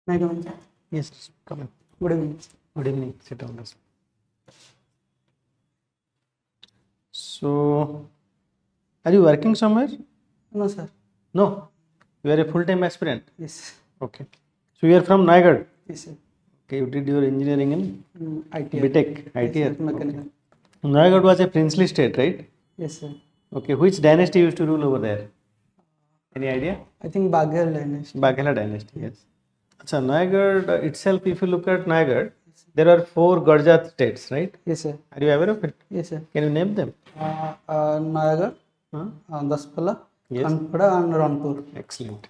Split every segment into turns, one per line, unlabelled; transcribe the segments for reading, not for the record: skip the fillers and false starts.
May I come in, sir?
Yes, come in.
Good evening.
Good evening. Sit down. Rasmi. So, are you working somewhere?
No, sir.
No. You are a full-time aspirant.
Yes.
Okay. So you are from Naigad.
Yes, sir.
Okay. You did your engineering in
ITR.
BTech.
Yes,
ITR.
sir. Mechanical.
Okay. Naigad was a princely state, right?
Yes, sir.
Okay. Which dynasty used to rule over there? Any idea?
I think Baghel dynasty.
Baghela dynasty. Yes. Achha, Naigad itself, if you look at Naigad, there are 4 Gurjat states, right?
Yes, sir.
Are you aware of it?
Yes, sir.
Can you name them?
Nayagarh,
Huh?
Daspala,
Yes.
Khanpada, and Rampur.
Excellent.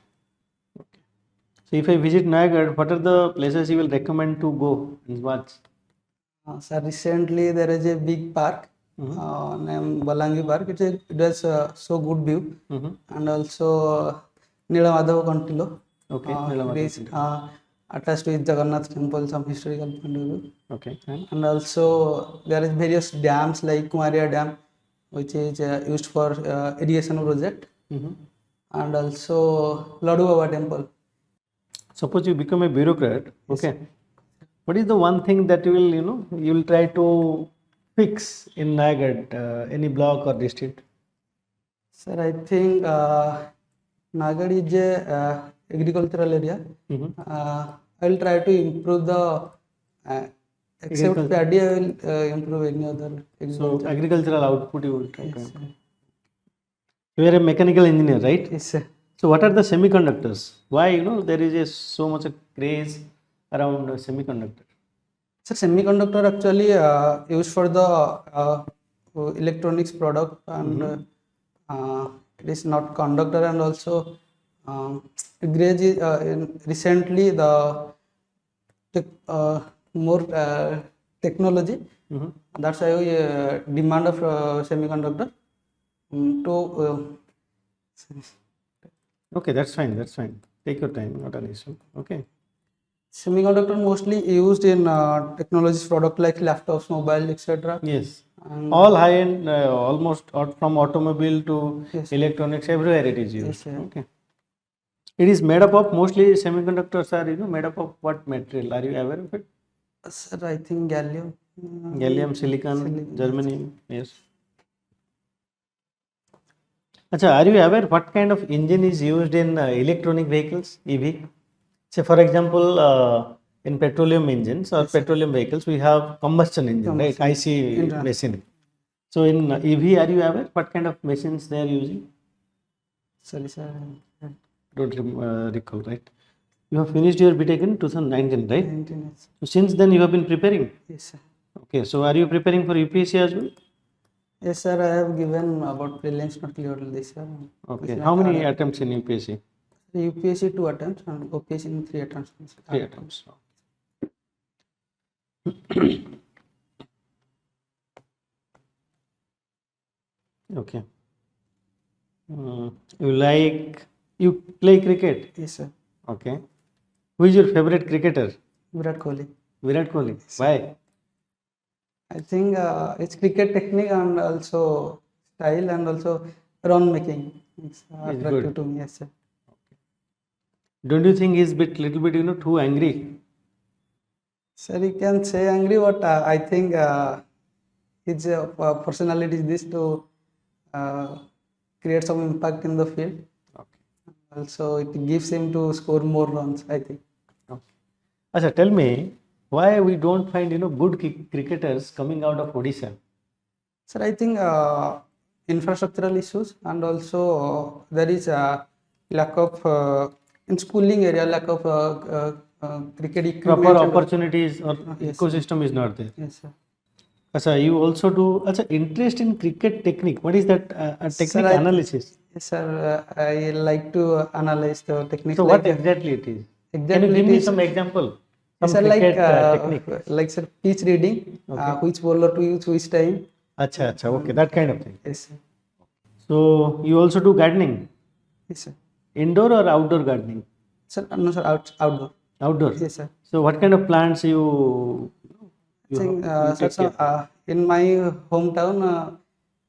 Okay. So if I visit Nayagarh, what are the places you will recommend to go and watch?
Sir, recently there is a big park named Balangi Park. It has so good view, and also Nilamadhav Contilo.
Okay.
It is attached with Jagannath temple, some historical point of view.
Okay.
And also there is various dams like Kumaria Dam, which is used for irrigation project, and also Ladu Baba temple.
Suppose you become a bureaucrat. Okay. What is the one thing that you will, you will try to fix in Nayagarh, any block or district?
Sir, I think Nagad is a agricultural area. I will try to improve the except paddy, I will improve any other
So agricultural output you will try to
Yes,
improve.
sir.
You are a mechanical engineer, right?
Yes, sir.
So what are the semiconductors? Why there is so much a craze around semiconductor?
Sir, semiconductor actually used for the electronics product, and it is not conductor, and also Grage is, recently the more technology. That's why demand of semiconductor to
Okay, that's fine. That's fine. Take your time, not an issue. Okay.
semiconductor mostly used in technologies product like laptops, mobile, etc.
Yes.
And
All high end, almost from automobile to
Yes.
electronics, everywhere it is used.
Yes, sir.
Okay. It is made up of mostly semiconductors are made up of what material? Are you aware of it?
Sir, I think gallium.
Gallium, silicon,
Silicon,
germanium. Yes. Acha, are you aware what kind of engine is used in electronic vehicles, EV? Say, for example, in petroleum engines or petroleum vehicles, we have combustion engine, right?
Combustion
IC
engine.
machine. So in EV, are you aware what kind of machines they are using?
Sorry, sir.
Don't recall, right? You have finished your BTech in 2019, right?
19 years.
So since then you have been preparing.
Yes, sir.
Okay, so are you preparing for UPSC as well?
Yes, sir. I have given about prelims not cleared this year.
Okay, how many attempts in UPSC?
UPSC 2 attempts and OPSC 3 attempts.
3 attempts. Okay. You play cricket?
Yes, sir.
Okay. Who is your favorite cricketer?
Virat Kohli.
Virat Kohli. Why?
I think it's cricket technique and also style and also run making. It's attractive
good.
to me. Yes, sir.
Don't you think he's little bit too angry?
Sir, you can say angry, but I think his personality is this to create some impact in the field.
Okay.
Also, it gives him to score more runs, I think.
Okay. Achha, tell me why we don't find good cricketers coming out of Odisha?
Sir, I think infrastructural issues, and also there is a lack of in schooling area, lack of cricket equipment.
Proper
and-
opportunities or
Yes,
ecosystem is not there.
Yes, sir.
Achha, you also do interest in cricket technique. What is that technique
I-
analysis?
Yes, sir. I like to analyze the techniques.
So
like,
what exactly it is? Can
exactly
you give
it
me
is-
some example?
Yes,
Some
sir,
cricket technique.
like sir, pitch reading, which bowler to use, which time.
Acha, okay, that kind of thing.
Yes, sir.
So you also do gardening,
Yes, sir.
indoor or outdoor gardening?
Sir, no, sir, outdoor.
Outdoor.
Yes, sir.
So what kind of plants you
I think,
take
sir,
care?
in my hometown,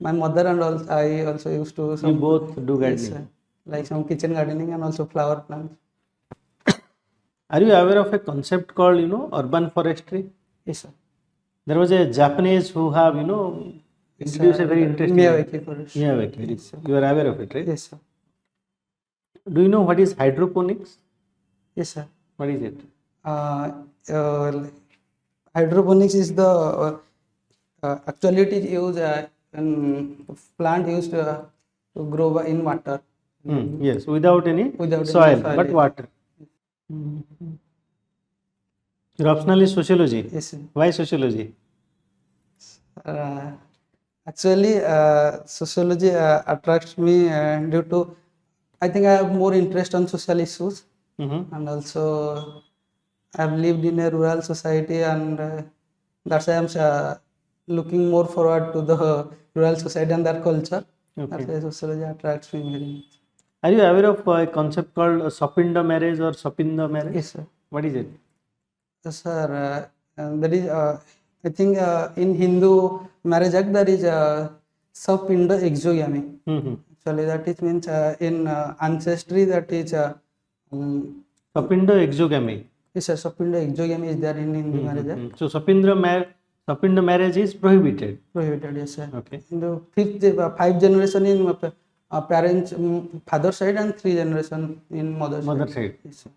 my mother and I also used to
You both do
Yes,
gardening.
sir. Like some kitchen gardening and also flower plants.
Are you aware of a concept called, urban forestry?
Yes, sir.
There was a Japanese who have, introduced a very interesting
Miyawaki forest.
Miyawaki.
Yes, sir.
You are aware of it, right?
Yes, sir.
Do you know what is hydroponics?
Yes, sir.
What is it?
Uh, uh, Hydroponics is the actually it is used plant used to grow in water.
Yes, without any
Without any
soil,
soil,
but
yes.
water. Your optional is sociology.
Yes, sir.
Why sociology?
Uh, Actually, sociology attracts me due to I think I have more interest on social issues,
Mm-hmm.
and also I've lived in a rural society, and that's why I'm looking more forward to the rural society and their culture. That's
Okay.
why sociology attracts me very much.
Are you aware of a concept called Sapinda marriage or Sapinda marriage?
Yes, sir.
What is it?
Yes, sir. That is, I think in Hindu marriage act there is sapinda exogamy.
Mm-hmm.
Actually, that is means in ancestry that is
Sapinda exogamy.
yes, sir, sapinda exogamy is there in Hindu marriage act.
So Sapinda marriage is prohibited.
Prohibited, yes, sir.
Okay.
In the five generation in parents father side and three generation in mother
Mother side.
Yes, sir.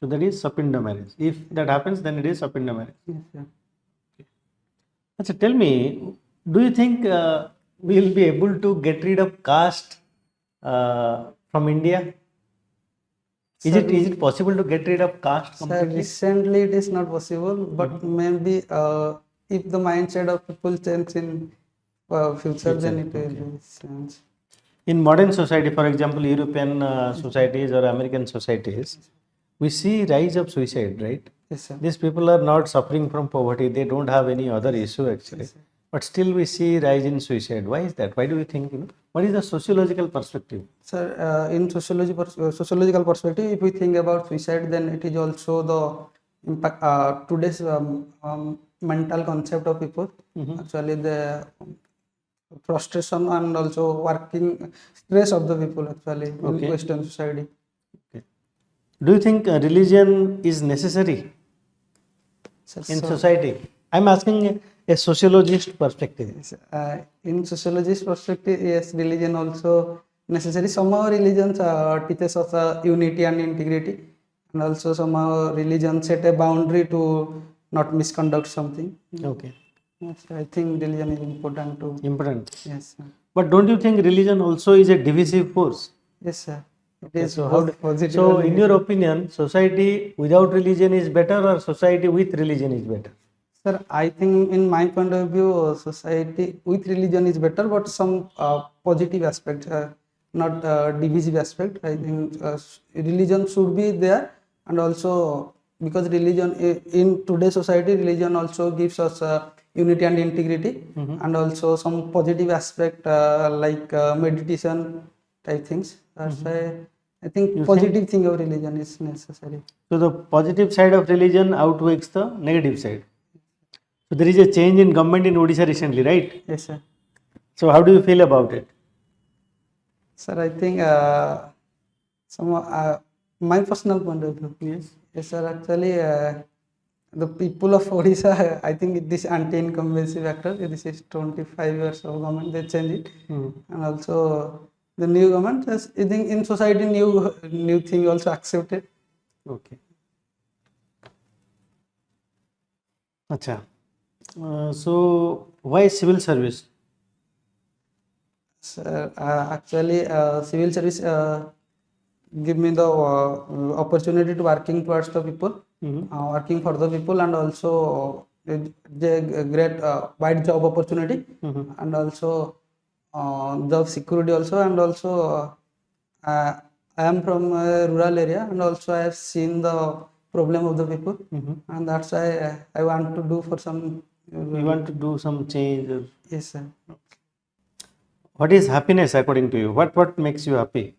So that is Sapinda marriage. If that happens, then it is Sapinda marriage.
Yes, sir.
So tell me, do you think we will be able to get rid of caste from India? Is it possible to get rid of caste
Sir,
completely?
recently it is not possible, but maybe if the mindset of people change in future, then it will change.
In modern society, for example, European societies or American societies, we see rise of suicide, right?
Yes, sir.
These people are not suffering from poverty; they don't have any other issue actually, but still we see rise in suicide. Why is that? Why do you think? What is the sociological perspective?
Sir, in sociological perspective, if we think about suicide, then it is also the impact today's mental concept of people. Actually, the frustration and also working stress of the people actually in Western society.
Okay. Do you think religion is necessary in society? I'm asking a sociologist perspective.
In sociologist perspective, yes, religion also necessary. Somehow religions teaches us unity and integrity, and also somehow religion set a boundary to not misconduct something.
Okay.
Yes, I think religion is important too.
Important.
Yes, sir.
But don't you think religion also is a divisive force?
Yes, sir. It is
So
both positive.
So
and
in your opinion, society without religion is better or society with religion is better?
Sir, I think in my point of view, society with religion is better, but some positive aspect, not divisive aspect. I think religion should be there, and also because religion in today's society, religion also gives us unity and integrity, and also some positive aspect like meditation type things. That's why I think positive thing of religion is necessary.
So the positive side of religion outweighs the negative side. So there is a change in government in Odisha recently, right?
Yes, sir.
So how do you feel about it?
Sir, I think my personal point of view. Yes, sir. Actually, the people of Odisha, I think this anti-incumbency factor. This is 25 years of government. They change it, and also the new government. I think in society, new thing also accepted.
Okay. Acha. So why civil service?
Sir, actually, civil service give me the opportunity to working towards the people, working for the people, and also the great wide job opportunity, and also job security also, and also I am from a rural area, and also I have seen the problem of the people, and that's why I want to do for some.
You want to do some change?
Yes, sir.
What is happiness according to you? What makes you happy?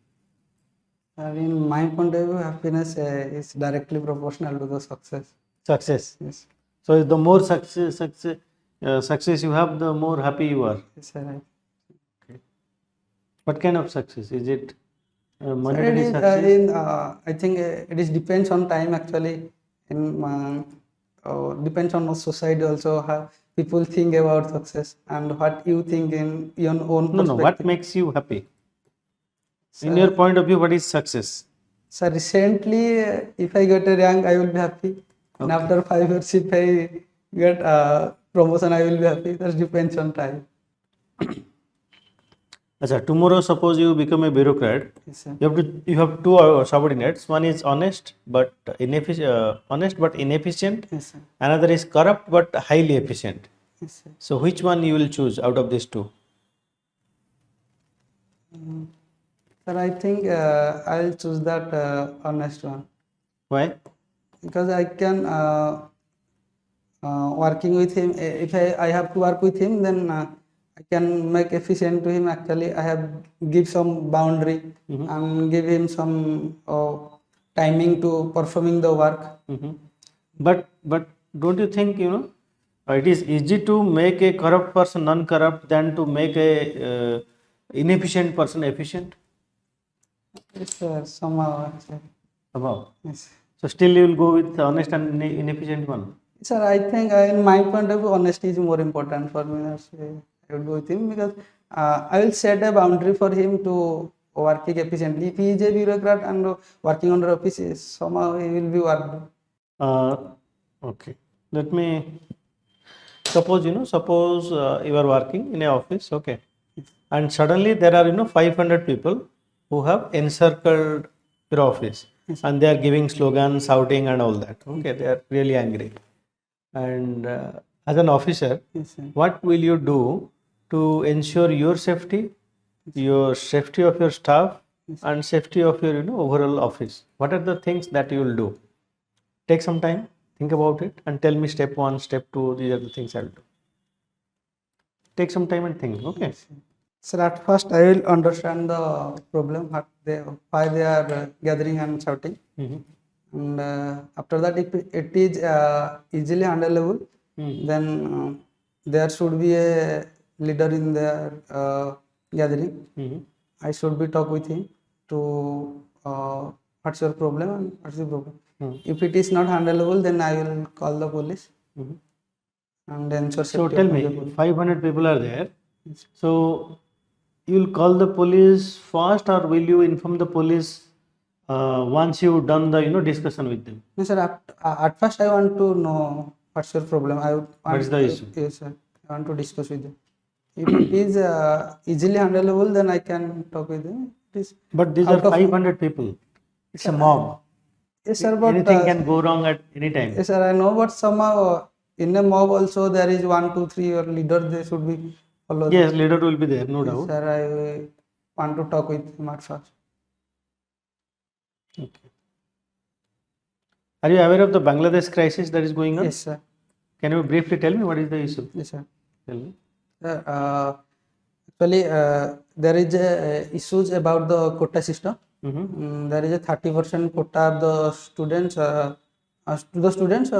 In my point of view, happiness is directly proportional to the success.
Success.
Yes.
So the more success you have, the more happy you are.
Yes, sir.
What kind of success? Is it
Sir,
monetary success?
I think it is depends on time actually. In depends on society also how people think about success and what you think in your own
No, what
perspective.
makes you happy? In
So,
your point of view, what is success?
so recently, if I get a rank, I will be happy. And
Okay.
after 5 years, if I get promotion, I will be happy. That depends on time.
Achha, tomorrow suppose you become a bureaucrat,
Yes, sir.
you have two subordinates. One is honest but inefficient.
Yes, sir.
Another is corrupt but highly efficient.
Yes, sir.
So which one you will choose out of these two?
Sir, I think I'll choose that honest one
Why?
because I can working with him. If I have to work with him, then I can make efficient to him. Actually, I have give some boundary and give him some timing to performing the work.
Mhm. But don't you think it is easy to make a corrupt person non-corrupt than to make a inefficient person efficient?
Yes, sir. Somehow, actually.
Above.
Yes.
So still you will go with the honest and inefficient one.
Sir, I think in my point of view, honesty is more important for me. That's why I would go with him because I will set a boundary for him to working efficiently. If he is a bureaucrat and working under office, somehow he will be worked.
Uh, okay. Let me suppose you are working in a office, okay, and suddenly there are 500 people who have encircled your office, and they are giving slogans, shouting, and all that. Okay, they are really angry. And as an officer,
Yes, sir.
what will you do to ensure your safety, your safety of your staff, and safety of your overall office? What are the things that you will do? Take some time, think about it, and tell me step one, step two. These are the things I'll do. Take some time and think. Okay.
Sir, at first I will understand the problem, why they are gathering and shouting. And after that, if it is easily handleable, then there should be a leader in their gathering. I should be talk with him to what's your problem and what's the problem. If it is not handleable, then I will call the police and ensure
So
safety
tell
of
me,
the police.
500 people are there. So you'll call the police first, or will you inform the police once you've done the discussion with them?
No, sir, at first I want to know what's your problem.
What is the issue?
Yes, sir. I want to discuss with them. If it is easily handleable, then I can talk with them. It is
But these are
out of
500 people. It's a mob.
yes, sir. But
Anything can go wrong at any time.
yes, sir. I know, but somehow in a mob also there is 1, 2, 3 or leader. They should be followed.
Yes, leader will be there, no
Yes,
doubt.
sir. I want to talk with him at first.
Okay. Are you aware of the Bangladesh crisis that is going on?
Yes, sir.
Can you briefly tell me what is the issue?
Yes, sir.
Tell me.
Actually, there is issues about the quota system. There is a 30% quota of the students to the students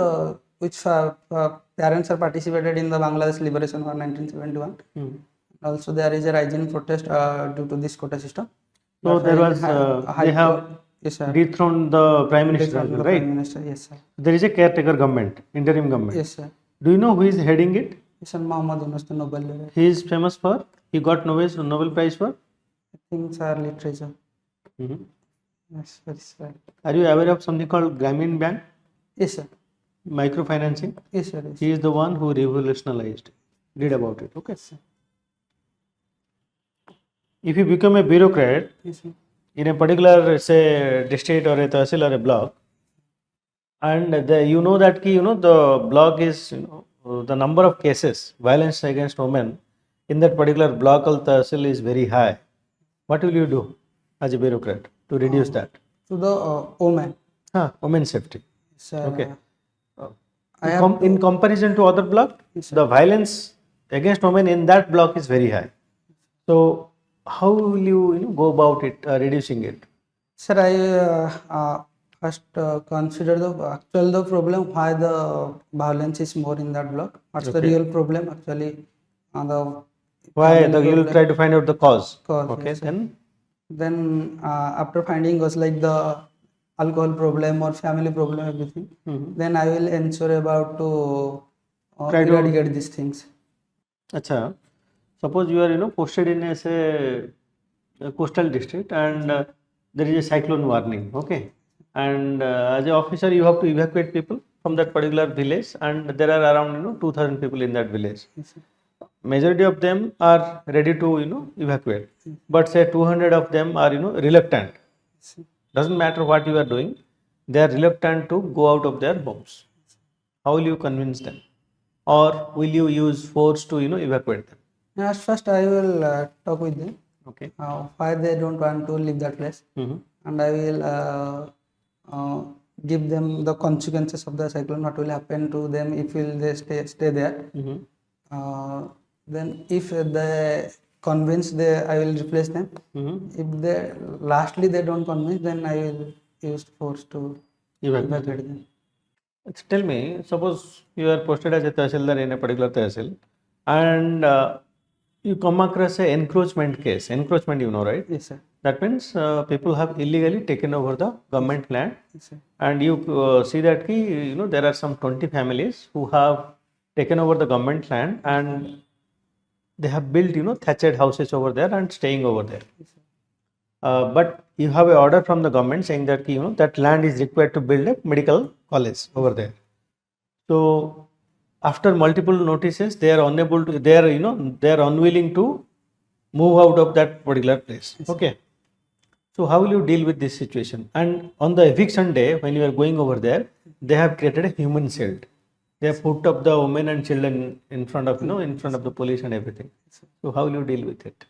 which parents are participated in the Bangladesh Liberation War 1971. Also, there is a rising protest due to this quota system.
So
That's
there
why
was
high
they have
court- yes, sir.
dethroned the prime minister,
From the
right?
Prime Minister, yes, sir.
There is a caretaker government, interim government.
Yes, sir.
Do you know who is heading it?
Yes, sir. Muhammad Yunus, the Nobel laureate.
He is famous for. He got Nobel Prize for.
I think, sir, literature.
Mhm.
Yes, very sad.
Are you aware of something called Grameen Bank?
Yes, sir.
Microfinancing.
Yes, sir. Yes.
He is the one who revolutionized. Read about it. Okay.
Sir.
If you become a bureaucrat
Yes, sir.
in a particular, say, district or a tahsil or a block, and you know that the block is the number of cases violence against women in that particular block or tahsil is very high. What will you do as a bureaucrat to reduce that?
To the woman.
Women safety.
Sir,
Okay.
I have
In comparison to other block, the violence against women in that block is very high. So how will you go about it, reducing it?
Sir, I first consider the problem why the violence is more in that block. What's the real problem actually? The
Why
family
you will
problem.
try to find out the cause.
Cause,
Okay,
yes, sir.
then
Then after finding was like the alcohol problem or family problem, everything. Then I will ensure about to
Try to-
eradicate these things.
Acha, suppose you are posted in as a coastal district and there is a cyclone warning, okay, and as an officer you have to evacuate people from that particular village, and there are around 2,000 people in that village.
Yes, sir.
Majority of them are ready to evacuate, but say 200 of them are reluctant.
Yes, sir.
Doesn't matter what you are doing, they are reluctant to go out of their homes. How will you convince them, or will you use force to evacuate them?
At first, I will talk with them
Okay.
why they don't want to leave that place, and I will give them the consequences of the cyclone. What will happen to them if will they stay there? Then if they convince, I will replace them. If they lastly they don't convince, then I will use force to evacuate them.
Tell me, suppose you are posted as a Tahsildar in a particular Tahsil and you come across a encroachment case. Encroachment, right?
Yes, sir.
That means people have illegally taken over the government land,
Yes, sir.
and you see that there are some 20 families who have taken over the government land and they have built thatched houses over there and staying over there. But you have an order from the government saying that that land is required to build a medical college over there. So after multiple notices, they are unable to. They are unwilling to move out of that particular place. Okay. So how will you deal with this situation? And on the eviction day, when you are going over there, they have created a human shield. They have put up the women and children in front of in front of the police and everything. So how will you deal with it?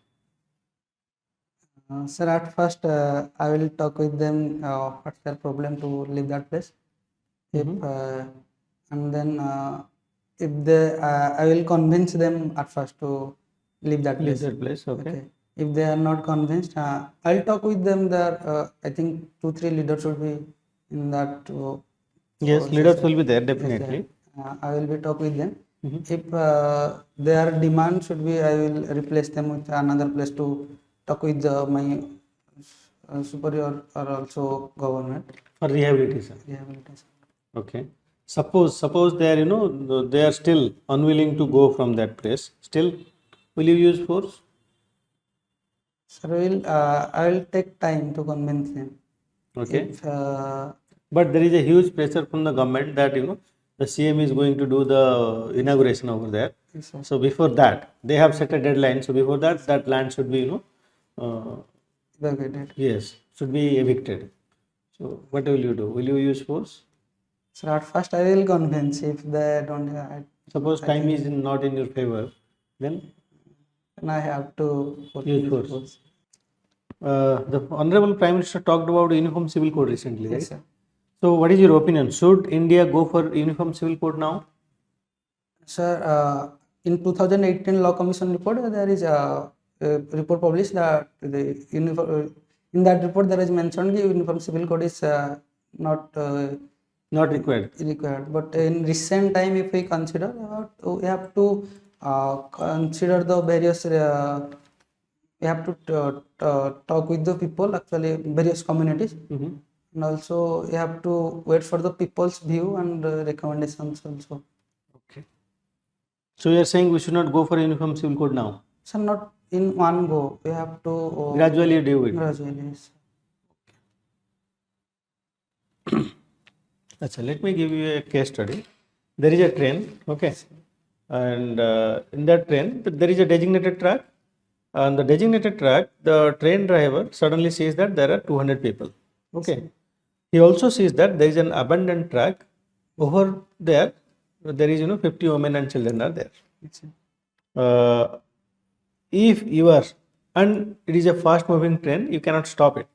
Sir, at first I will talk with them what's their problem to leave that place. If and then if they, I will convince them at first to leave that
Leave
place.
that place. Okay.
If they are not convinced, I'll talk with them. There, I think 2-3 leaders should be in that.
Yes, leaders will be there definitely.
I will be talk with them. If their demand should be, I will replace them with another place to talk with my superior or also government.
For rehabilitation.
Rehabilitation.
Okay. Suppose they are they are still unwilling to go from that place. Still, will you use force?
Sir, I will take time to convince them.
Okay.
If,
But there is a huge pressure from the government that the CM is going to do the inauguration over there.
yes, sir.
So before that, they have set a deadline. So before that, that land should be
Evacuated.
yes, should be evicted. So what will you do? Will you use force?
So at first I will convince. If they don't,
Suppose time is not in your favor, then
then I have to
use force. The Honorable Prime Minister talked about Uniform Civil Code recently, right?
Yes, sir.
So what is your opinion? Should India go for Uniform Civil Code now?
Sir, in 2018 Law Commission report, there is a report published that in that report there is mentioned the Uniform Civil Code is not
Not required.
required. But in recent time, if we consider, we have to consider the various. We have to talk with the people, actually various communities, and also we have to wait for the people's view and recommendations also.
Okay. So you are saying we should not go for Uniform Civil Code now?
So not in one go. We have to
Gradually do it.
gradually. Yes.
Achha, let me give you a case study. There is a train, okay, and in that train there is a designated track. On the designated track, the train driver suddenly sees that there are 200 people. Okay, he also sees that there is an abandoned track over there. There is 50 women and children are there.
Yes,
If you are, and it is a fast moving train, you cannot stop it.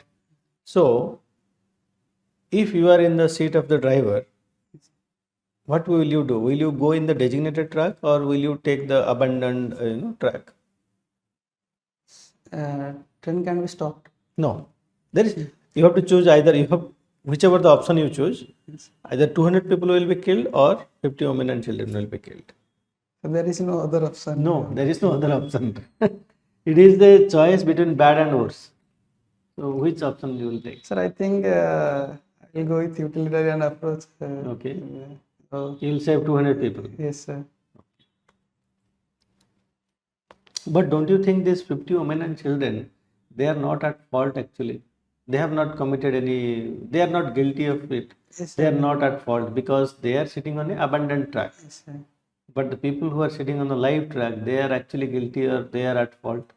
So if you are in the seat of the driver, what will you do? Will you go in the designated track or will you take the abandoned track?
train can be stopped.
No, there is. You have to choose either. You have whichever the option you choose. Either 200 people will be killed or 50 women and children will be killed.
So there is no other option.
No, there is no other option. It is the choice between bad and worse. So which option you will take?
Sir, I think I'll go with utilitarian approach.
Okay.
Oh,
You will save 200 people.
yes, sir.
But don't you think these 50 women and children, they are not at fault actually? They have not committed any, they are not guilty of it.
Yes,
They are
sir.
not at fault because they are sitting on an abandoned track.
Yes, sir.
But the people who are sitting on the live track, they are actually guilty or they are at fault.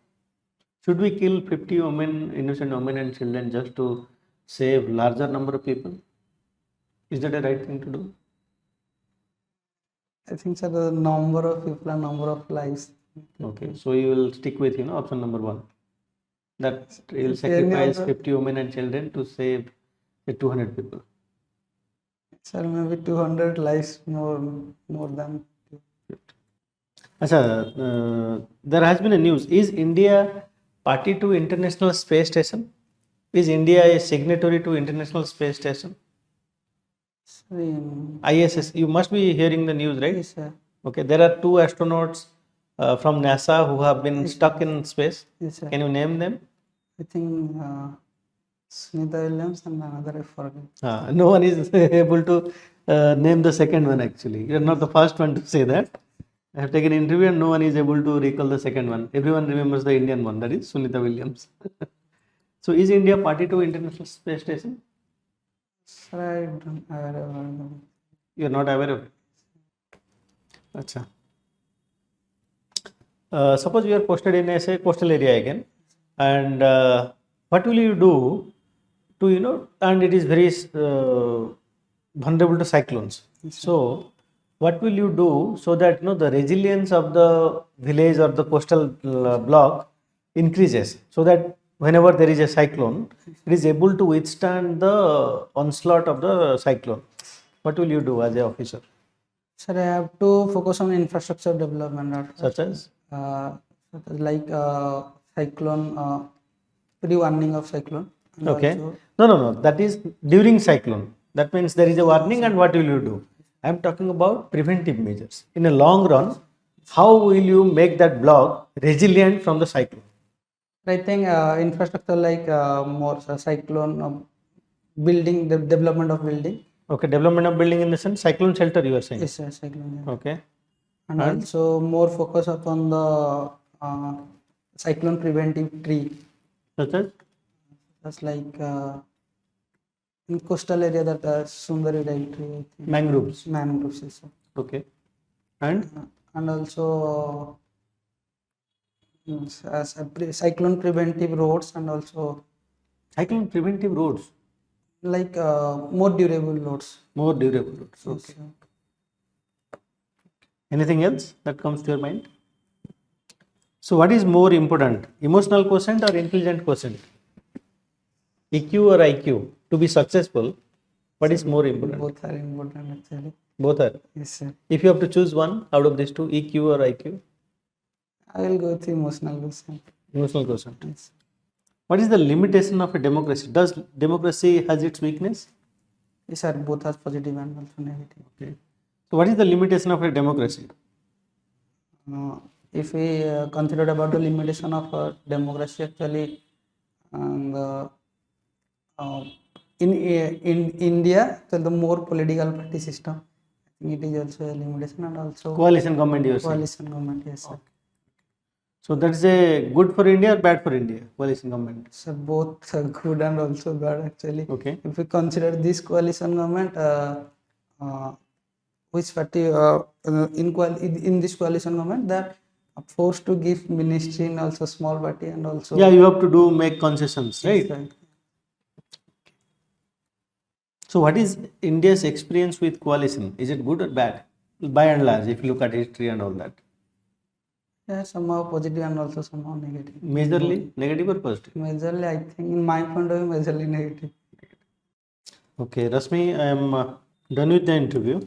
Should we kill 50 women, innocent women and children just to save larger number of people? Is that a right thing to do?
I think, sir, the number of people and number of lives.
Okay, so you will stick with option number one. That you will
If any
sacrifice
other-
50 women and children to save 200 people.
Sir, maybe 200 lives more than.
Achha, there has been a news. Is India party to International Space Station? Is India a signatory to International Space Station?
Sir,
ISS. You must be hearing the news, right?
yes, sir.
Okay, there are two astronauts from NASA who have been stuck in space.
Yes, sir.
Can you name them?
I think Sunita Williams and another I forgot.
No one is able to name the second one actually. You are not the first one to say that. I have taken interview and no one is able to recall the second one. Everyone remembers the Indian one, that is Sunita Williams. So is India party to International Space Station?
Sir, I don't.
You are not aware of it. Acha. Suppose you are posted in a say coastal area again, and what will you do to and it is very vulnerable to cyclones. So what will you do so that the resilience of the village or the coastal block increases, so that whenever there is a cyclone, it is able to withstand the onslaught of the cyclone. What will you do as a officer?
Sir, I have to focus on infrastructure development,
Such as?
Like cyclone, pre-warning of cyclone. And
Okay.
also-
No. That is during cyclone. That means there is a warning, and what will you do? I am talking about preventive measures. In a long run, how will you make that block resilient from the cyclone?
I think infrastructure like more cyclone building, the development of building.
Okay, development of building in the sense cyclone shelter you are saying.
Yes, sir, cyclone. Yeah.
Okay.
And also more focus upon the cyclone preventive tree.
Such as?
That's like in coastal area that Sundari Dike tree. I think.
Mangroves.
Mangroves, yes, sir.
Okay. And
And also as a cyclone preventive roads, and also
cyclone preventive roads.
like more durable roads.
More durable roads.
Yes,
Okay.
sir.
Anything else that comes to your mind? So what is more important, emotional quotient or intelligent quotient? EQ or IQ? To be successful, what is more important?
Both are important actually.
Both are.
Yes, sir.
If you have to choose one out of these two, EQ or IQ?
I will go with emotional quotient.
Emotional quotient.
Yes.
What is the limitation of a democracy? Does democracy has its weakness?
Yes, sir. Both are positive and also negative.
Okay. So what is the limitation of a democracy?
If we consider about the limitation of democracy, actually, and in India, so the more political party system, I think it is also a limitation, and also
Coalition government you are saying.
coalition government. Yes, sir.
So that is a good for India or bad for India? Coalition government.
So both good and also bad actually.
Okay.
If we consider this coalition government, which party in this coalition government that are forced to give ministry in also small party, and also
Yeah, you have to make concessions, right?
Yes, right.
So what is India's experience with coalition? Is it good or bad? By and large, if you look at history and all that.
Yeah, somehow positive and also somehow negative.
Majorly negative or positive?
Majorly, I think in my point of view, majorly negative.
Okay, Rasmi, I am done with the interview.